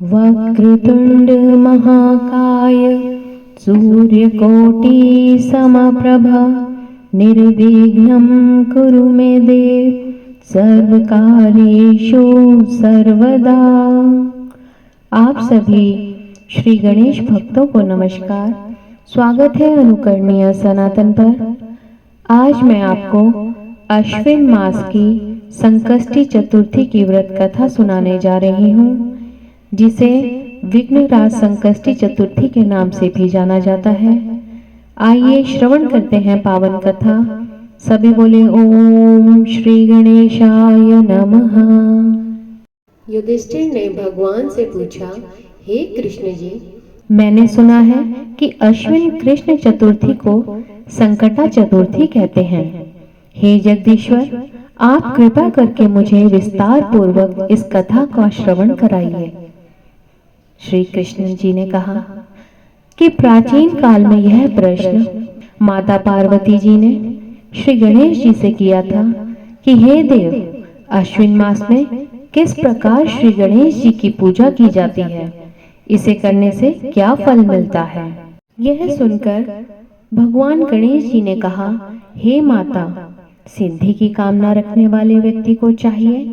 वक्रतुंड महाकाय सूर्यकोटि समप्रभा निर्विघ्नं कुरु मे देव सर्वकार्येषु सर्वदा। आप सभी श्री गणेश भक्तों को नमस्कार। स्वागत है अनुकरणीय सनातन पर। आज मैं आपको अश्विन मास की संकष्टी चतुर्थी की व्रत कथा सुनाने जा रही हूँ, जिसे विघ्नराज संकष्टी चतुर्थी के नाम से भी जाना जाता है। आइए श्रवण करते हैं पावन कथा। सभी बोले ओम श्री गणेशाय नमः। युधिष्ठिर ने भगवान से पूछा, हे कृष्ण जी, मैंने सुना है कि अश्विन कृष्ण चतुर्थी को संकटा चतुर्थी कहते हैं। हे जगदीश्वर, आप कृपा करके मुझे विस्तार पूर्वक इस कथा का श्रवण कराइए। श्री कृष्ण जी ने कहा कि प्राचीन काल में यह प्रश्न माता पार्वती जी ने श्री गणेश जी से किया था कि हे देव, अश्विन मास में किस प्रकार श्री गणेश जी की पूजा की जाती है, इसे करने से क्या फल मिलता है। यह सुनकर भगवान गणेश जी ने कहा, हे माता, सिद्धि की कामना रखने वाले व्यक्ति को चाहिए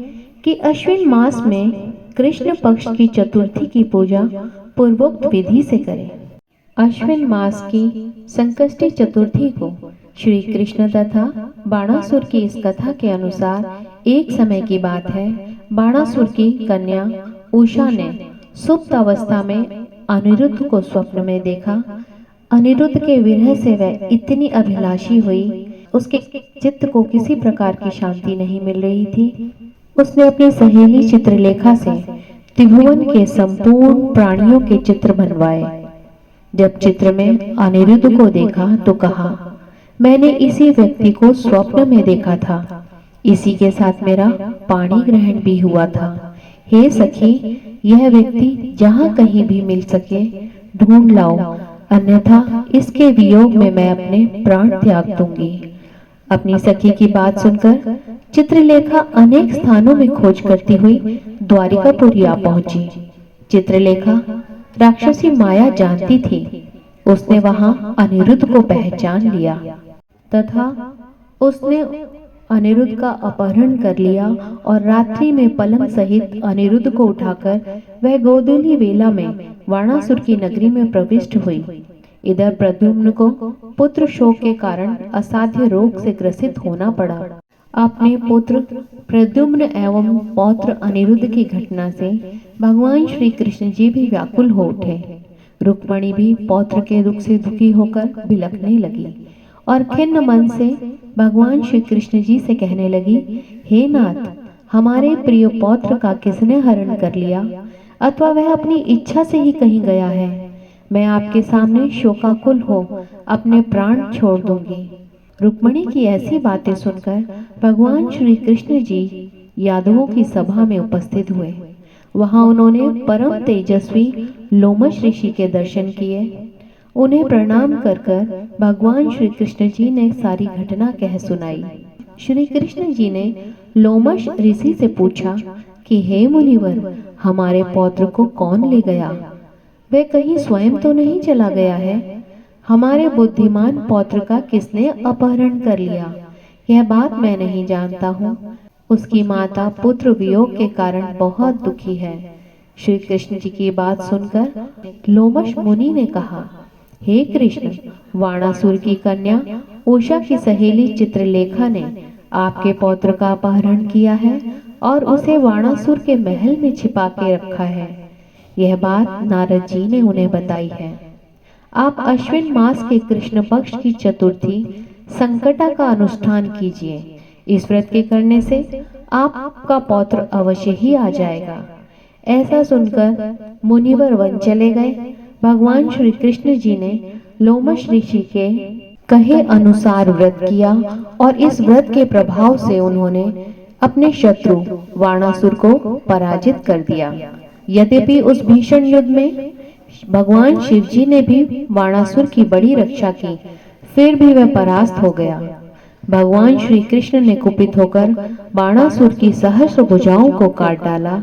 कि अश्विन मास में कृष्ण पक्ष की चतुर्थी की पूजा पूर्वोक्त विधि से करें। अश्विन मास की संकष्टी चतुर्थी को श्री कृष्ण तथा बाणासुर की इस कथा के अनुसार एक समय की बात है। बाणासुर की कन्या उषा ने सुप्त अवस्था में अनिरुद्ध को स्वप्न में देखा। अनिरुद्ध के विरह से वह इतनी अभिलाषी हुई, उसके चित्त को किसी प्रकार की शांति नहीं मिल रही थी। उसने अपनी सहेली चित्रलेखा से त्रिभुवन के संपूर्ण प्राणियों के चित्र बनवाए। जब चित्र में अनिरुद्ध को देखा तो कहा, मैंने इसी व्यक्ति को स्वप्न में देखा था, इसी के साथ मेरा पाणी ग्रहण भी हुआ था। हे सखी, यह व्यक्ति जहाँ कहीं भी मिल सके ढूंढ लाओ, अन्यथा इसके वियोग में मैं अपने प्राण त्याग दूंगी। अपनी सखी की बात सुनकर चित्रलेखा अनेक स्थानों में खोज करती हुई द्वारिकापुरी आ पहुंची। चित्रलेखा राक्षसी माया जानती थी। उसने वहां अनिरुद्ध को पहचान लिया तथा उसने अनिरुद्ध का अपहरण कर लिया और रात्रि में पलंग सहित अनिरुद्ध को उठाकर वह गोधूली वेला में वाणासुर की नगरी में प्रविष्ट हुई। इधर प्रद्युम्न को पुत्र शोक के कारण असाध्य रोग से ग्रसित होना पड़ा। अपने पुत्र प्रद्युम्न एवं पौत्र अनिरुद्ध की घटना से भगवान श्री कृष्ण जी भी व्याकुल हो उठे। रुक्मणी भी पौत्र के दुख से दुखी होकर बिलखने लगी और खिन्न मन से भगवान श्री कृष्ण जी से कहने लगी, हे नाथ, हमारे प्रिय पौत्र का किसने हरण कर लिया अथवा वह अपनी इच्छा से ही कहीं गया है। मैं आपके सामने शोकाकुल हो अपने प्राण छोड़ दूंगी। रुक्मणी की ऐसी बातें सुनकर भगवान श्री कृष्ण जी यादवों की सभा में उपस्थित हुए। वहां उन्होंने परम तेजस्वी लोमश ऋषि के दर्शन किए। उन्हें प्रणाम कर भगवान श्री कृष्ण जी ने सारी घटना कह सुनाई। श्री कृष्ण जी ने लोमश ऋषि से पूछा कि हे मुनिवर, हमारे पौत्र को कौन ले गया? वह कहीं स्वयं तो नहीं चला गया है? हमारे बुद्धिमान पौत्र का किसने अपहरण कर लिया? यह बात मैं नहीं जानता हूँ। उसकी माता पुत्र वियोग के कारण बहुत दुखी है। श्री कृष्ण जी की बात सुनकर लोमश मुनि ने कहा, हे कृष्ण, वाणासुर की कन्या उषा की सहेली चित्रलेखा ने आपके पौत्र का अपहरण किया है और उसे वाणासुर के महल में छिपा के रखा है। यह बात नारद जी ने उन्हें बताई है। आप अश्विन मास के कृष्ण पक्ष की चतुर्थी संकटा का अनुष्ठान कीजिए। इस व्रत के करने से आपका पौत्र अवश्य ही आ जाएगा। ऐसा सुनकर मुनिवर वन चले गए। भगवान श्री कृष्ण जी ने लोमश ऋषि के कहे अनुसार व्रत किया और इस व्रत के प्रभाव से उन्होंने अपने शत्रु वाणासुर को पराजित कर दिया। यद्यपि उस भीषण युद्ध में भगवान शिव जी ने भी वाणासुर की बड़ी रक्षा की, फिर भी वह परास्त हो गया। भगवान श्री कृष्ण ने कुपित होकर बाणासुर की सहस्र भुजाओं को काट डाला।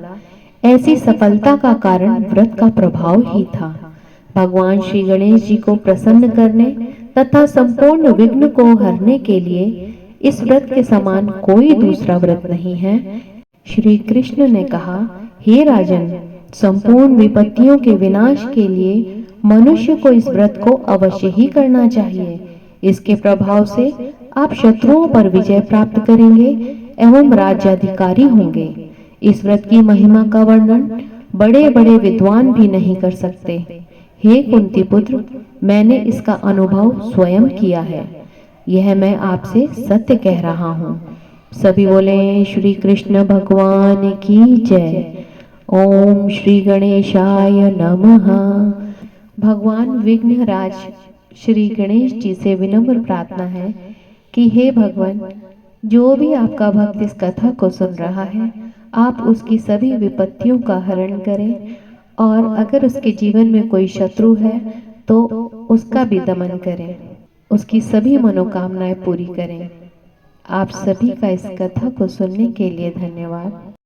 ऐसी सफलता का कारण व्रत का प्रभाव ही था। भगवान श्री गणेश जी को प्रसन्न करने तथा संपूर्ण विघ्न को हरने के लिए इस व्रत के समान कोई दूसरा व्रत नहीं है। श्री कृष्ण ने कहा, हे राजन, संपूर्ण विपत्तियों के विनाश के लिए मनुष्य को इस व्रत को अवश्य ही करना चाहिए। इसके प्रभाव से आप शत्रुओं पर विजय प्राप्त करेंगे एवं राज्याधिकारी होंगे। इस व्रत की महिमा का वर्णन बड़े बड़े विद्वान भी नहीं कर सकते। हे कुंती पुत्र, मैंने इसका अनुभव स्वयं किया है। यह मैं आपसे सत्य कह रहा हूँ। सभी बोले श्री कृष्ण भगवान की जय। ओम श्री गणेशाय नमः। भगवान विघ्नराज श्री गणेश जी से विनम्र प्रार्थना है कि हे भगवान, जो भी आपका भक्त इस कथा को सुन रहा है, आप उसकी सभी विपत्तियों का हरण करें और अगर उसके जीवन में कोई शत्रु है तो उसका भी दमन करें, उसकी सभी मनोकामनाएं पूरी करें। आप सभी का इस कथा को सुनने के लिए धन्यवाद।